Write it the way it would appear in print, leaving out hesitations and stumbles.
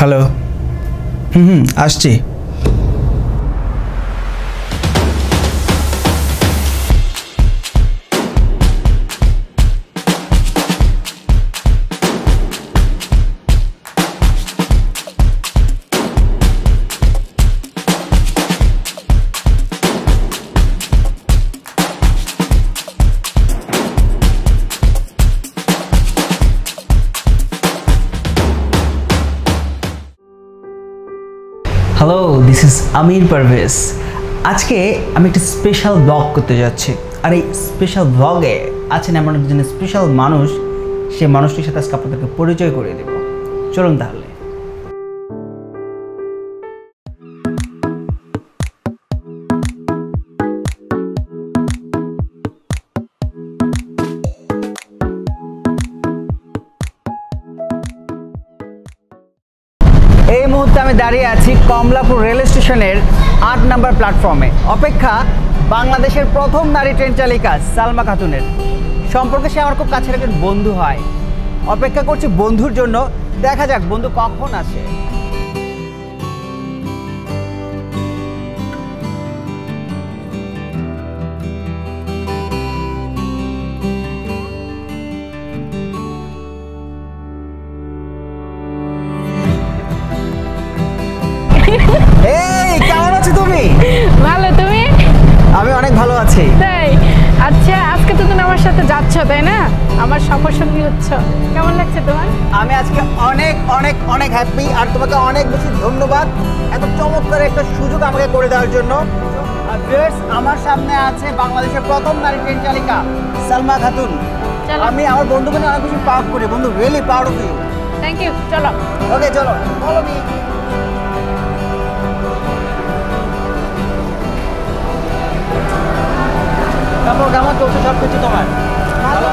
Hello. আসছি। Hello, this is আমির পারভেজ। আজকে আমি একটা স্পেশাল ব্লগ করতে যাচ্ছি, আর এই স্পেশাল ব্লগে আছেন এমন একজন স্পেশাল মানুষ। সেই মানুষটির সাথে আজকে আপনাদেরকে পরিচয় করিয়ে দেব। চলুন তাহলে। এই মুহূর্তে আমি দাঁড়িয়ে আছি কমলাপুর রেল স্টেশনের ৮ নম্বর প্ল্যাটফর্মে। অপেক্ষা বাংলাদেশের প্রথম নারী ট্রেন চালিকা সালমা খাতুনের। সম্পর্কে সে আমার খুব কাছের একজন বন্ধু হয়। অপেক্ষা করছি বন্ধুর জন্য, দেখা যাক বন্ধু কখন আসে। এই কেমন আছো তুমি? ভালো, তুমি? আমি অনেক ভালো আছি। তাই? আচ্ছা, আজকে তো তুমি আমার সাথে যাচ্ছ, তাই না? আমার সফর সঙ্গী হচ্ছ। কেমন লাগছে তোমার? আমি আজকে অনেক অনেক অনেক হ্যাপি, আর তোমাকে অনেক বেশি ধন্যবাদ এত চমৎকার একটা সুযোগ আমাকে করে দেওয়ার জন্য। আমার সামনে আছে বাংলাদেশের প্রথম নারী ট্রেন চালিকা সালমা খাতুন। আমি আমার বন্ধুকে অনেক বেশি প্রাউড করি। বন্ধু, really proud of you. Thank you. চলো। ওকে, চলো। Follow me. কেমন চলছে সব কিছু তোমার? ভালো।